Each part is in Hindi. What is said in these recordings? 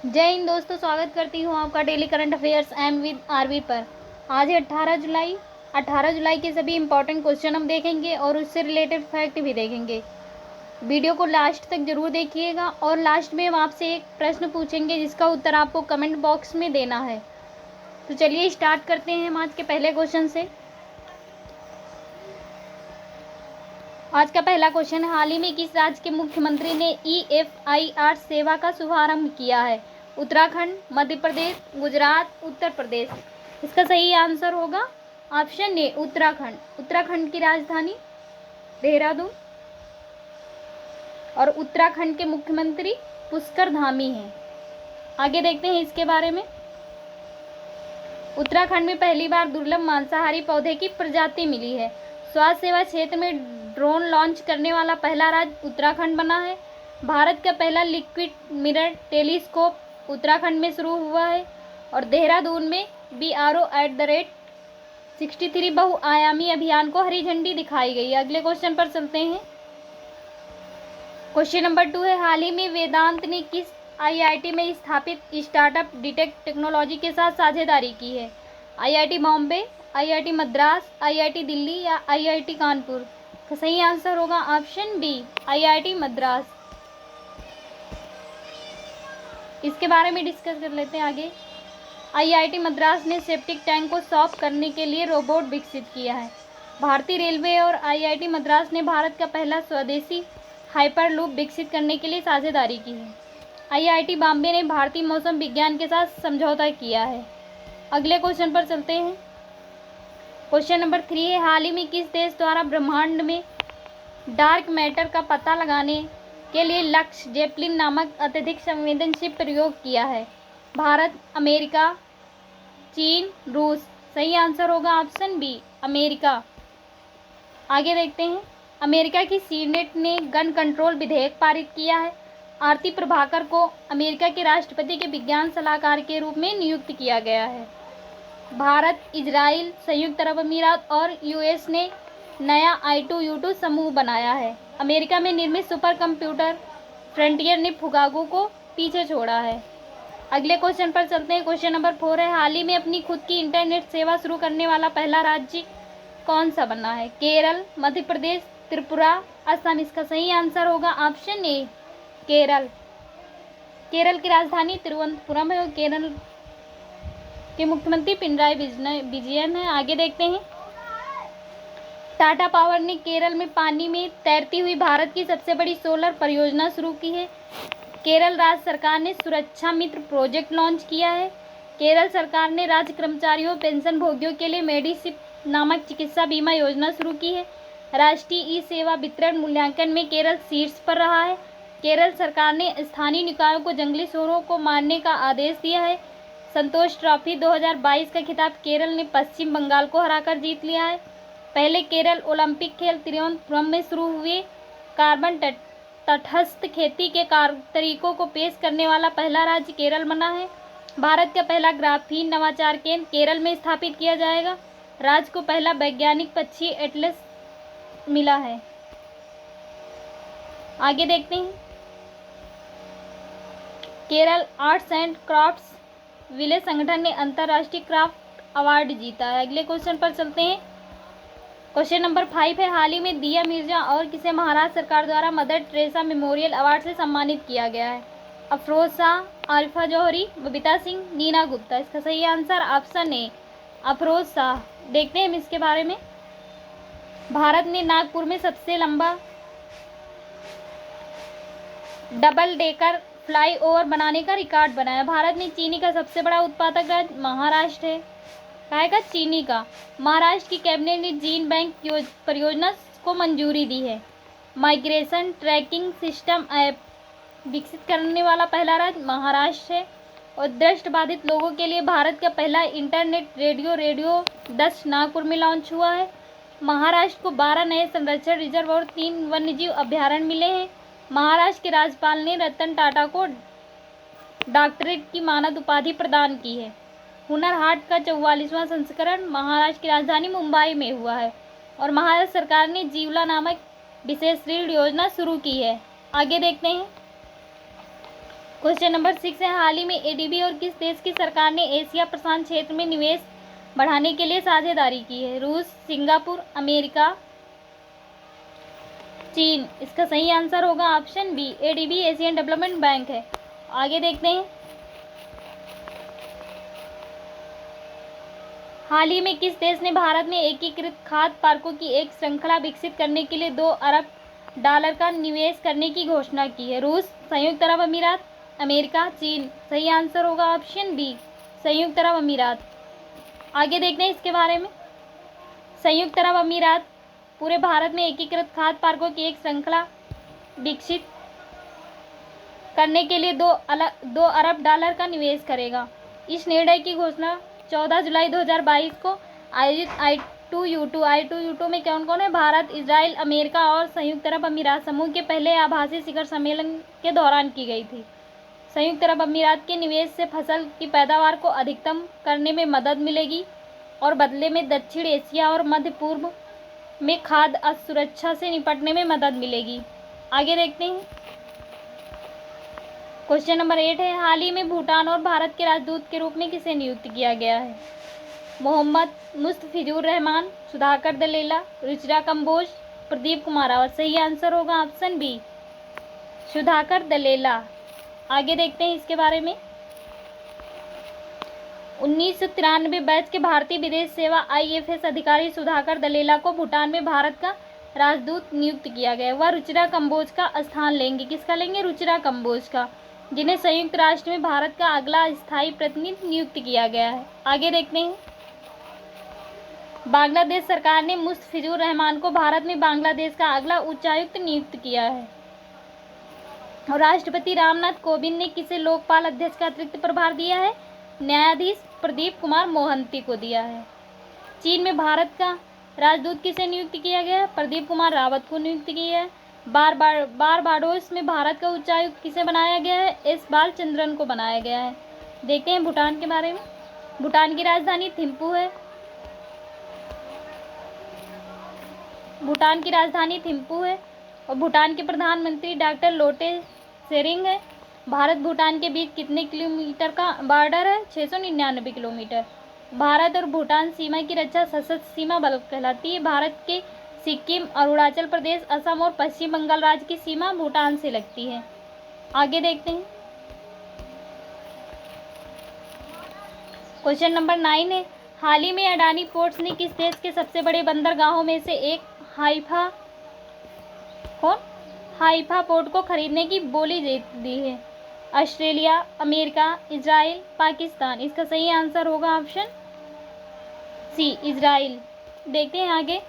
जय हिंद दोस्तों, स्वागत करती हूँ आपका daily current affairs M with RV पर। आज है 18 जुलाई। 18 जुलाई के सभी इंपॉर्टेंट क्वेश्चन हम देखेंगे और उससे रिलेटेड फैक्ट भी देखेंगे। वीडियो को लास्ट तक जरूर देखिएगा और लास्ट में हम आपसे एक प्रश्न पूछेंगे जिसका उत्तर आपको कमेंट बॉक्स में देना है। तो चलिए स्टार्ट करते हैं हम आज के पहले क्वेश्चन से। आज का पहला क्वेश्चन, हाल ही में किस राज्य के मुख्यमंत्री ने EFIR सेवा का शुभारंभ किया है? उत्तराखंड, मध्य प्रदेश, गुजरात, उत्तर प्रदेश। इसका सही आंसर होगा ऑप्शन ए उत्तराखंड। उत्तराखंड की राजधानी देहरादून और उत्तराखंड के मुख्यमंत्री पुष्कर धामी हैं। आगे देखते हैं इसके बारे में। उत्तराखंड में पहली बार दुर्लभ मांसाहारी पौधे की प्रजाति मिली है। स्वास्थ्य सेवा क्षेत्र में ड्रोन लॉन्च करने वाला पहला राज्य उत्तराखंड बना है। भारत का पहला लिक्विड मिरर टेलीस्कोप उत्तराखंड में शुरू हुआ है और देहरादून में BRO@63 बहुआयामी अभियान को हरी झंडी दिखाई गई। अगले क्वेश्चन पर चलते हैं। क्वेश्चन नंबर 2 है, हाल ही में वेदांत ने किस IIT में स्थापित स्टार्टअप डिटेक्ट टेक्नोलॉजी के साथ साझेदारी की है? IIT Bombay, IIT Madras, IIT Delhi या IIT कानपुर। तो सही आंसर होगा ऑप्शन बी IIT मद्रास। इसके बारे में डिस्कस कर लेते हैं आगे। IIT मद्रास ने सेप्टिक टैंक को साफ करने के लिए रोबोट विकसित किया है। भारतीय रेलवे और IIT मद्रास ने भारत का पहला स्वदेशी हाइपरलूप विकसित करने के लिए साझेदारी की है। IIT बॉम्बे ने भारतीय मौसम विज्ञान के साथ समझौता किया है। अगले क्वेश्चन पर चलते हैं। क्वेश्चन नंबर 3 है, हाल ही में किस देश द्वारा ब्रह्मांड में डार्क मैटर का पता लगाने के लिए लक्ष्य जेपलिन नामक अत्यधिक संवेदनशील प्रयोग किया है? भारत, अमेरिका, चीन, रूस। सही आंसर होगा ऑप्शन बी अमेरिका। आगे देखते हैं। अमेरिका की सीनेट ने गन कंट्रोल विधेयक पारित किया है। आरती प्रभाकर को अमेरिका के राष्ट्रपति के विज्ञान सलाहकार के रूप में नियुक्त किया गया है। भारत, इजराइल, संयुक्त अरब अमीरात और US ने नया I2U2 समूह बनाया है। अमेरिका में निर्मित सुपर कंप्यूटर फ्रंटियर ने फुगागो को पीछे छोड़ा है। अगले क्वेश्चन पर चलते हैं। क्वेश्चन नंबर 4 है, हाल ही में अपनी खुद की इंटरनेट सेवा शुरू करने वाला पहला राज्य कौन सा बना है? केरल, मध्य प्रदेश, त्रिपुरा, असम। इसका सही आंसर होगा ऑप्शन ए केरल। केरल की राजधानी तिरुवनंतपुरम है और केरल के मुख्यमंत्री पिनराई विजयन है। आगे देखते हैं। टाटा पावर ने केरल में पानी में तैरती हुई भारत की सबसे बड़ी सोलर परियोजना शुरू की है। केरल राज्य सरकार ने सुरक्षा मित्र प्रोजेक्ट लॉन्च किया है। केरल सरकार ने राज्य कर्मचारियों पेंशन भोगियों के लिए मेडिसिप नामक चिकित्सा बीमा योजना शुरू की है। राष्ट्रीय ई सेवा वितरण मूल्यांकन में केरल शीर्ष पर रहा है। केरल सरकार ने स्थानीय निकायों को जंगली सूअरों को मारने का आदेश दिया है। संतोष ट्रॉफी 2022 का खिताब केरल ने पश्चिम बंगाल को हराकर जीत लिया है। पहले केरल ओलंपिक खेल तिरुवनंतपुरम में शुरू हुए। कार्बन तटस्थ खेती के तरीकों को पेश करने वाला पहला राज्य केरल बना है। भारत का पहला ग्राफीन नवाचार केंद्र केरल में स्थापित किया जाएगा। राज्य को पहला वैज्ञानिक पक्षी एटलस मिला है। आगे देखते हैं। Kerala arts and crafts village संगठन ने अंतर्राष्ट्रीय क्राफ्ट अवार्ड जीता है। अगले क्वेश्चन पर चलते हैं। क्वेश्चन नंबर 5 है, हाल ही में दिया मिर्जा और किसे महाराष्ट्र सरकार द्वारा मदर टेरेसा मेमोरियल अवार्ड से सम्मानित किया गया है? अफरोज शाह, आरिफा जौहरी, बबीता सिंह, नीना गुप्ता। इसका सही answer option A Afroz Shah. देखते हैं हम इसके बारे में। भारत ने नागपुर में सबसे लंबा डबल डेकर फ्लाईओवर बनाने का रिकॉर्ड बनाया। भारत में चीनी का सबसे बड़ा उत्पादक राज्य महाराष्ट्र है। कहेगा चीनी का। महाराष्ट्र की कैबिनेट ने जीन बैंक परियोजना को मंजूरी दी है। माइग्रेशन ट्रैकिंग सिस्टम ऐप विकसित करने वाला पहला राज्य महाराष्ट्र है और दृष्टिबाधित लोगों के लिए भारत का पहला इंटरनेट रेडियो 10 नागपुर में लॉन्च हुआ है। महाराष्ट्र को 12 नए संरक्षण रिजर्व और 3 वन्यजीव अभ्यारण्य मिले हैं। महाराष्ट्र के राज्यपाल ने रतन टाटा को डॉक्टरेट की मानद उपाधि प्रदान की है। हुनर हाट का 44वां संस्करण महाराष्ट्र की राजधानी मुंबई में हुआ है और महाराष्ट्र सरकार ने जीवला नामक विशेष ऋण योजना शुरू की है। आगे देखते हैं। क्वेश्चन नंबर 6 है, हाल ही में एडीबी और किस देश की सरकार ने एशिया प्रशांत क्षेत्र में निवेश बढ़ाने के लिए साझेदारी की है? रूस, सिंगापुर, अमेरिका, चीन। इसका सही आंसर होगा option b, ADB Asian Development Bank है। आगे देखते हैं, हाल ही में किस देश ने भारत में एकीकृत खाद्य पार्कों की एक श्रृंखला विकसित करने के लिए $2 अरब का निवेश करने की घोषणा की है? रूस, संयुक्त अरब अमीरात, अमेरिका, चीन। सही आंसर होगा ऑप्शन बी, संयुक्त अरब अमीरात। आगे देखते हैं इसके बारे में, संयुक्त अरब अमीरात पूरे भारत में एकीकृत खाद्य पार्कों की एक श्रृंखला विकसित करने के लिए $2 अरब का निवेश करेगा। इस निर्णय की घोषणा 14 जुलाई 2022 को आयोजित I2U2 में कौन कौन है? भारत, इजराइल, अमेरिका और संयुक्त अरब अमीरात समूह के पहले आभासी शिखर सम्मेलन के दौरान की गई थी। संयुक्त अरब अमीरात के निवेश से फसल की पैदावार को अधिकतम करने में मदद मिलेगी और बदले में दक्षिण एशिया और मध्य पूर्व में खाद्य असुरक्षा से निपटने में मदद मिलेगी। आगे देखते हैं, क्वेश्चन नंबर 8 है, हाल ही में भूटान और भारत के राजदूत के रूप में किसे नियुक्त किया गया है? मोहम्मद मुस्तफिजुर रहमान, सुधाकर दलेला, रुचिरा कंबोज, प्रदीप कुमार रावत। सही आंसर होगा ऑप्शन बी, सुधाकर दलेला। आगे देखते हैं इसके बारे में, 1993 बैच के भारतीय विदेश सेवा IFS अधिकारी सुधाकर दलेला को भूटान में भारत का राजदूत नियुक्त किया गया। वह रुचिरा कंबोज का स्थान लेंगे। किसका लेंगे? रुचिरा कंबोज का, जिन्हें संयुक्त राष्ट्र में भारत का अगला स्थायी प्रतिनिधि नियुक्त किया गया है। आगे देखते हैं, बांग्लादेश सरकार ने मुस्तफिजुर रहमान को भारत में बांग्लादेश का अगला उच्चायुक्त नियुक्त किया है। और राष्ट्रपति रामनाथ कोविंद ने किसे लोकपाल अध्यक्ष का अतिरिक्त प्रभार दिया है? न्यायाधीश प्रदीप कुमार मोहंती को दिया है। चीन में भारत का राजदूत किसे नियुक्त किया गया है? प्रदीप कुमार रावत को नियुक्त किया है। बारबाडोस में भारत का उच्चायुक्त किसे बनाया गया है? एस बालचंद्रन को बनाया गया है। देखते हैं भूटान के बारे में, भूटान की राजधानी थिम्पू है। भूटान की राजधानी थिम्पू है और भूटान के प्रधानमंत्री डॉक्टर लोटे शेरिंग है। भारत भूटान के बीच कितने किलोमीटर का बॉर्डर है? 699 किलोमीटर। भारत और भूटान सीमा की रक्षा सशस्त्र सीमा बल कहलाती है। भारत के सिक्किम, अरुणाचल प्रदेश, असम और पश्चिम बंगाल राज्य की सीमा भूटान से लगती है। आगे देखते हैं, क्वेश्चन नंबर 9 है, हाल ही में अडानी पोर्ट्स ने किस देश के सबसे बड़े बंदरगाहों में से एक हाइफा पोर्ट को खरीदने की बोली दी है? Australia, America, Israel, Pakistan. इसका सही आंसर होगा ऑप्शन सी, इजराइल। देखते हैं आगे,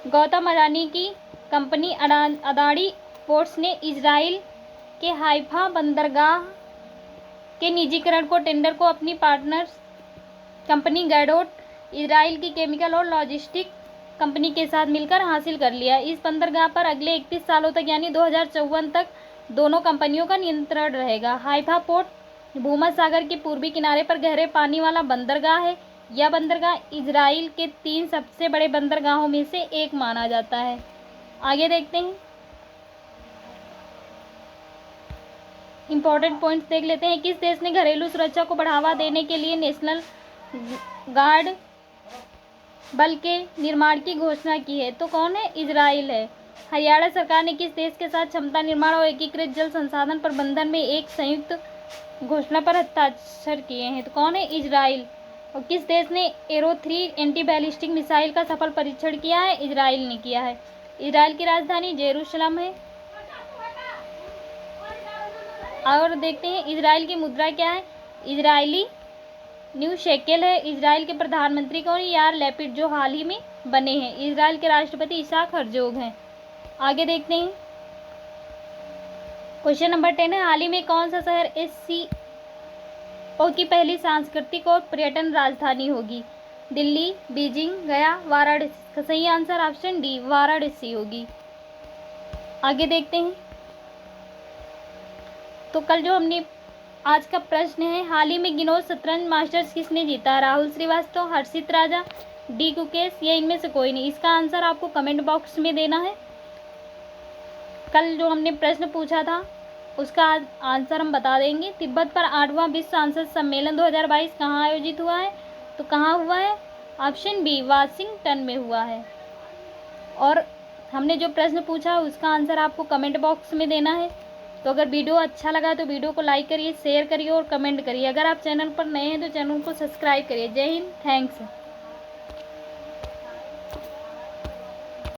गौतम अडानी की कंपनी अडानी पोर्ट्स ने इजराइल के हाइफा बंदरगाह के निजीकरण को टेंडर को अपनी पार्टनर्स कंपनी गैडोट इजराइल की केमिकल और लॉजिस्टिक कंपनी के साथ मिलकर हासिल कर लिया। इस बंदरगाह पर अगले 31 सालों तक यानी 2054 तक दोनों कंपनियों का नियंत्रण रहेगा। हाइफा पोर्ट भूमध्य सागर के पूर्वी किनारे पर गहरे पानी वाला बंदरगाह है। यह बंदरगाह इजराइल के 3 सबसे बड़े बंदरगाहों में से एक माना जाता है। आगे देखते हैं, इंपॉर्टेंट पॉइंट्स देख लेते हैं। किस देश ने घरेलू सुरक्षा को बढ़ावा देने के लिए नेशनल गार्ड बल के निर्माण की घोषणा की है? तो कौन है? इजराइल है। हरियाणा सरकार ने किस देश के साथ क्षमता निर्माण और एकीकृत जल संसाधन प्रबंधन में एक संयुक्त घोषणा पर हस्ताक्षर किए हैं? तो कौन है? इजराइल। और किस देश ने एरो 3 एंटी बैलिस्टिक मिसाइल का सफल परीक्षण किया है? इजराइल ने किया है। इजराइल की राजधानी जेरूशलम है। और देखते हैं इजराइल की मुद्रा क्या है? इजरायली न्यू शेकेल है। इजराइल के प्रधानमंत्री कौन? यार लैपिड, जो हाल ही में बने हैं। इजराइल के राष्ट्रपति इसाक हर्जोग हैं। आगे देखते हैं, क्वेश्चन नंबर 10 है, हाल ही में कौन सा शहर SCO की पहली सांस्कृतिक और पर्यटन राजधानी होगी? दिल्ली, बीजिंग, गया, वाराणसी। का सही आंसर ऑप्शन डी, वाराणसी होगी। आगे देखते हैं, तो कल जो हमने आज का प्रश्न है, हाल ही में गिनोज शतरंज मास्टर्स किसने जीता? राहुल श्रीवास्तव, हर्षित राजा, डी गुकेश या इनमें से कोई नहीं? इसका आंसर आपको कमेंट बॉक्स में देना है। कल जो हमने प्रश्न पूछा था उसका आंसर हम बता देंगे। तिब्बत पर 8वां विश्व सांसद सम्मेलन 2022 कहाँ आयोजित हुआ है? तो कहाँ हुआ है? ऑप्शन बी, वाशिंगटन में हुआ है। और हमने जो प्रश्न पूछा उसका आंसर आपको कमेंट बॉक्स में देना है। तो अगर वीडियो अच्छा लगा तो वीडियो को लाइक करिए, शेयर करिए और कमेंट करिए। अगर आप चैनल पर नए हैं तो चैनल को सब्सक्राइब करिए। जय हिंद, थैंक्स।